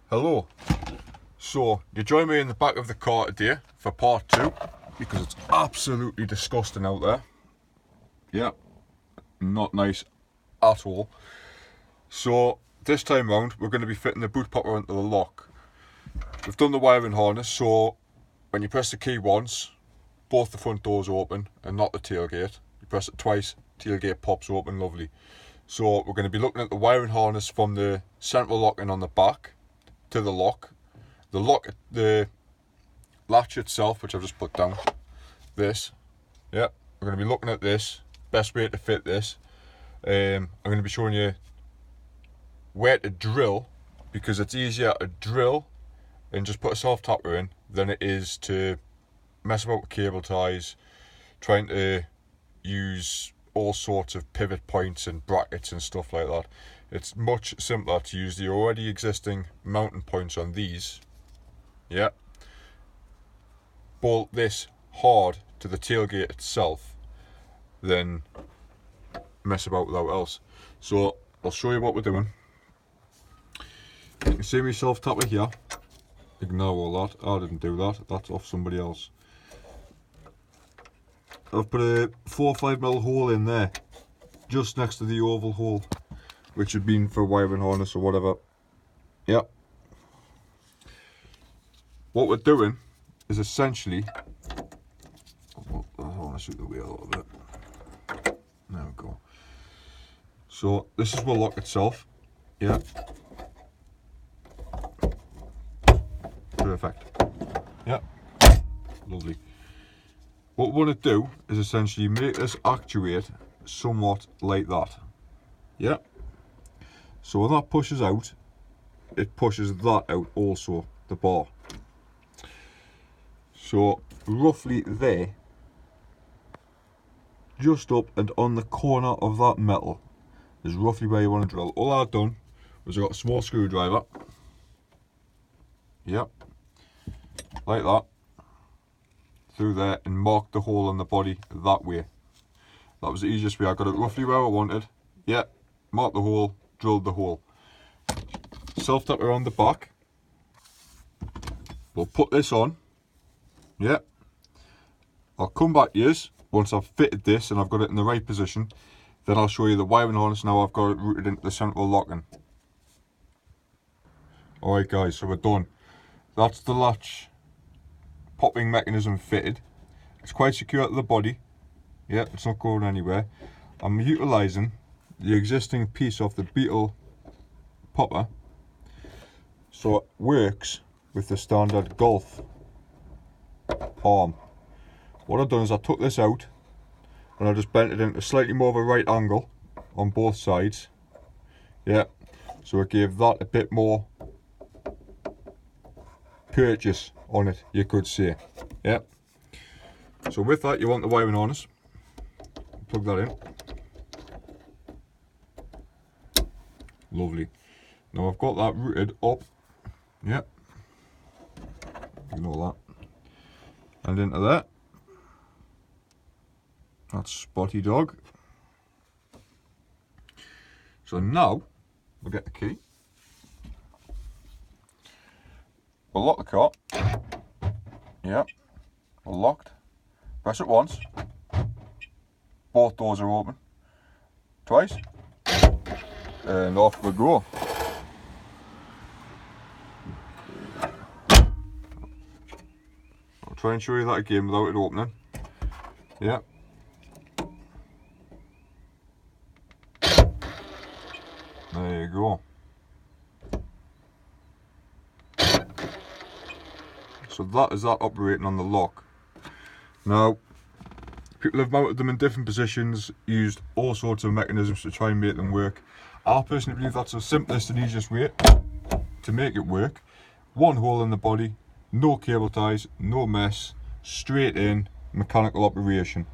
Hello. So you join me in the back of the car today for part 2 because it's absolutely disgusting out there. Yeah, not nice at all. So this time round we're going to be fitting the boot popper into the lock. We've done the wiring harness, so when you press the key once, both the front doors open and not the tailgate. You press it twice, tailgate pops open, lovely. So we're going to be looking at the wiring harness from the central locking on the back to the lock. The latch itself, which I've just put down, this, yeah, we're going to be looking at this, best way to fit this. I'm going to be showing you where to drill, because it's easier to drill and just put a soft tapper in than it is to mess about with cable ties, trying to use all sorts of pivot points and brackets and stuff like that. It's much simpler to use the already existing mounting points on these. Yeah, bolt this hard to the tailgate itself than mess about without else. So I'll show you what we're doing. You can see me self tapper here. Ignore all that, I didn't do that, that's off somebody else. I've put a 4 or 5mm hole in there, just next to the oval hole, which had been for wiring harness or whatever. Yep. What we're doing is essentially, I want to shoot the wheel a little bit. There we go. So this is the lock itself. Yeah. Perfect. Yeah. Lovely. What we want to do is essentially make this actuate somewhat like that. Yeah. So when that pushes out, it pushes that out also, the bar. So roughly there, just up and on the corner of that metal, is roughly where you want to drill. All I've done was I got a small screwdriver. Yep. Like that. Through there and marked the hole in the body that way. That was the easiest way. I got it roughly where I wanted. Yep. Marked the hole, drilled the hole. Self tap around the back. We'll put this on. Yep. I'll come back to you once I've fitted this and I've got it in the right position. Then I'll show you the wiring harness now I've got it routed into the central locking. Alright guys, so we're done. That's the latch popping mechanism fitted. It's quite secure to the body. Yep, it's not going anywhere. I'm utilising the existing piece of the Beetle popper, so it works with the standard golf arm. What I've done is I took this out and I just bent it into slightly more of a right angle on both sides. Yeah, so it gave that a bit more purchase on it, you could say. Yeah. So with that, you want the wiring harness. Plug that in. Lovely. Now I've got that routed up. Yeah. Ignore that. And into there. That's Spotty Dog. So now we'll get the key. We'll lock the car. Yeah. We're locked. Press it once. Both doors are open. Twice. And off we go. I'll try and show you that again without it opening. Yeah. There you go. So that is that operating on the lock. Now, people have mounted them in different positions, used all sorts of mechanisms to try and make them work. I personally believe that's the simplest and easiest way to make it work. One hole in the body, no cable ties, no mess, straight in, mechanical operation.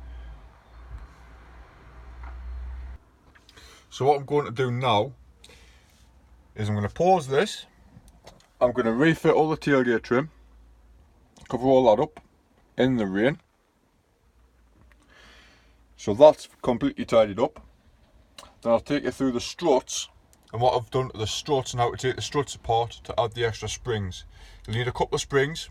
So what I'm going to do now is I'm going to pause this. I'm going to refit all the tailgate trim, cover all that up in the rain. So that's completely tidied up. Then I'll take you through the struts and what I've done to the struts and how to take the struts apart to add the extra springs. You'll need a couple of springs,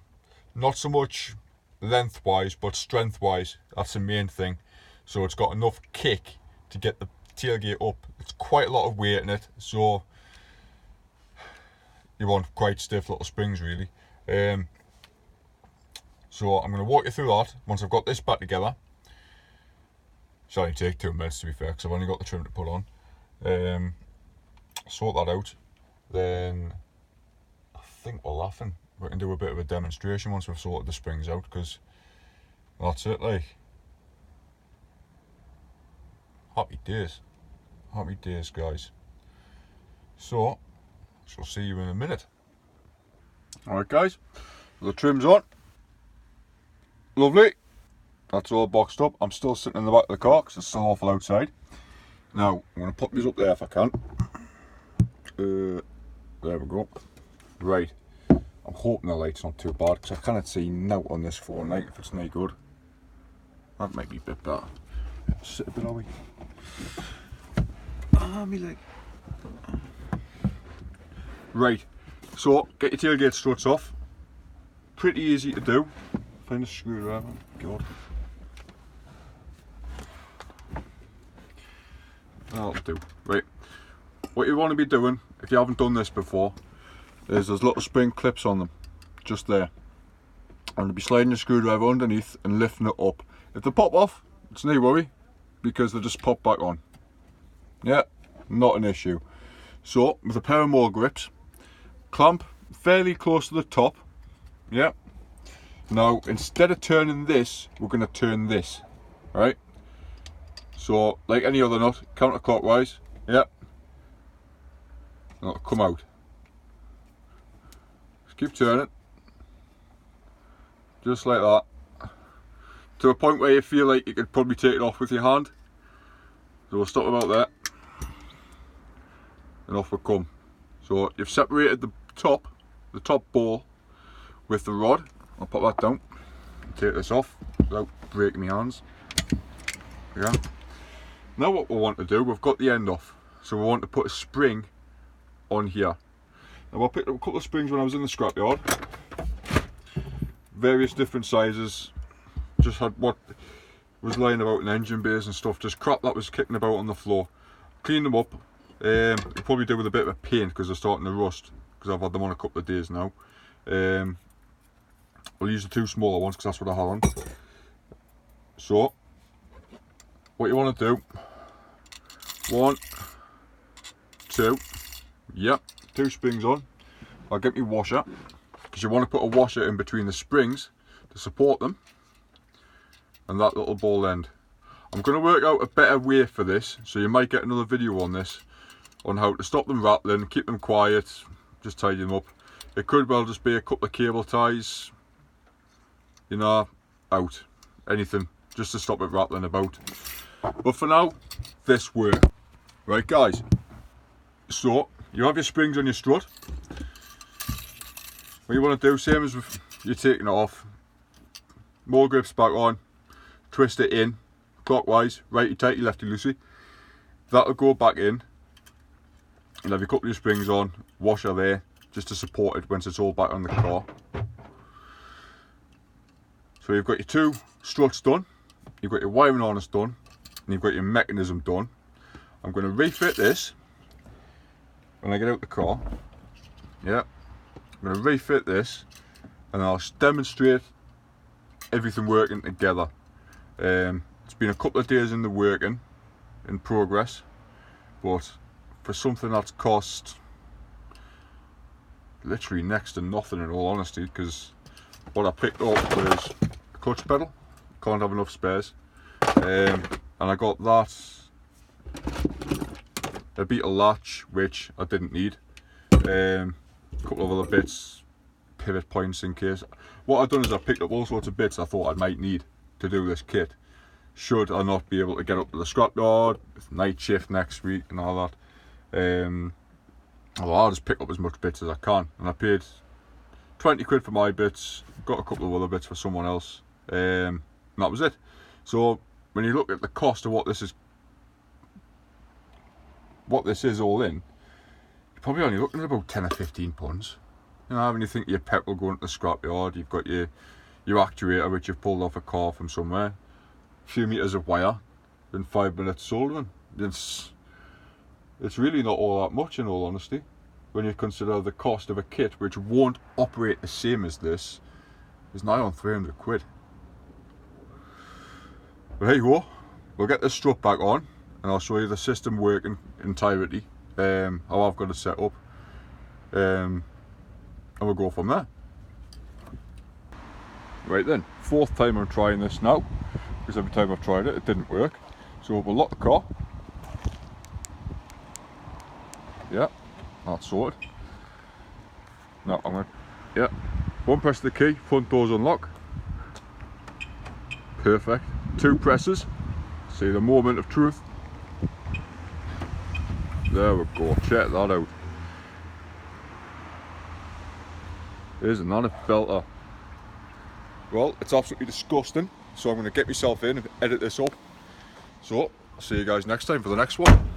not so much lengthwise but strengthwise. That's the main thing. So it's got enough kick to get the tailgate up. It's quite a lot of weight in it, so you want quite stiff little springs really. So I'm going to walk you through that once I've got this back together. Should only take 2 minutes to be fair, because I've only got the trim to put on. Sort that out, then I think we're laughing. We can do a bit of a demonstration once we've sorted the springs out, because that's it, like. Happy days guys. So, shall see you in a minute. Alright guys, the trim's on. Lovely. That's all boxed up. I'm still sitting in the back of the car because it's still awful outside. Now, I'm going to put these up there if I can. There we go. Right. I'm hoping the light's not too bad because I cannot see now on this phone light if it's no good. That might be a bit better. Sit a bit away. Ah, me leg. Right. So, get your tailgate struts off. Pretty easy to do. Find a screwdriver. God. That'll do. Right. What you want to be doing, if you haven't done this before, is there's little spring clips on them. Just there. I'm going to be sliding the screwdriver underneath and lifting it up. If they pop off, it's no worry, because they just pop back on. Yeah, not an issue. So, with a pair of more grips, clamp fairly close to the top. Yeah. Now, instead of turning this, we're going to turn this. Right? So, like any other nut, counterclockwise. Yeah. It'll come out. Just keep turning. Just like that. To a point where you feel like you could probably take it off with your hand. So we'll stop about there. And off we come. So you've separated the top ball with the rod. I'll put that down. Take this off without breaking my hands. Yeah. Now what we want to do, we've got the end off. So we want to put a spring on here. Now I picked up a couple of springs when I was in the scrapyard. Various different sizes. Just had what was lying about in engine bays and stuff. Just crap that was kicking about on the floor. Cleaned them up. You'll probably do with a bit of a paint because they're starting to rust. Because I've had them on a couple of days now. We'll use the 2 smaller ones because that's what I had on. So, what you want to do, 1, 2, yep, 2 springs on. I'll get my washer, because you want to put a washer in between the springs to support them, and that little ball end. I'm going to work out a better way for this, so you might get another video on this, on how to stop them rattling, keep them quiet, just tidy them up. It could well just be a couple of cable ties, you know, out, anything, just to stop it rattling about. But for now, this works. Right guys, so you have your springs on your strut. What you want to do, same as if you're taking it off, more grips back on, twist it in, clockwise, righty tighty, lefty loosey. That'll go back in. You'll have your couple of springs on, washer there, just to support it once it's all back on the car. So you've got your 2 struts done, you've got your wiring harness done, and you've got your mechanism done. I'm going to refit this when I get out the car. Yeah, I'm going to refit this and I'll demonstrate everything working together. It's been a couple of days in the working in progress, but for something that's cost literally next to nothing in all honesty, because what I picked up was a clutch pedal, can't have enough spares, and I got that, a beetle latch which I didn't need, a couple of other bits, pivot points in case. What I've done is I've picked up all sorts of bits I thought I might need to do this kit, should I not be able to get up to the scrapyard, night shift next week and all that. Well, I'll just pick up as much bits as I can, and I paid 20 quid for my bits, got a couple of other bits for someone else, and that was it. So when you look at the cost of what this is all in, probably only looking at about 10 or 15 pounds. You know, when you think your petrol going to the scrapyard, you've got your actuator which you've pulled off a car from somewhere, a few meters of wire, and 5 minutes soldering. It's really not all that much, in all honesty, when you consider the cost of a kit which won't operate the same as this is nigh on 300 quid. But hey ho, we'll get this strut back on and I'll show you the system working entirety, how I've got it set up, and we'll go from there. Right then, 4th time I'm trying this now, because every time I've tried it, it didn't work. So we'll lock the car. Yeah, that's sorted. Now I'm going to, yeah, one press of the key, front doors unlock. Perfect. 2 presses. See the moment of truth. There we go, check that out. Isn't that a belter? Well, it's absolutely disgusting, so I'm going to get myself in and edit this up. So, I'll see you guys next time for the next one.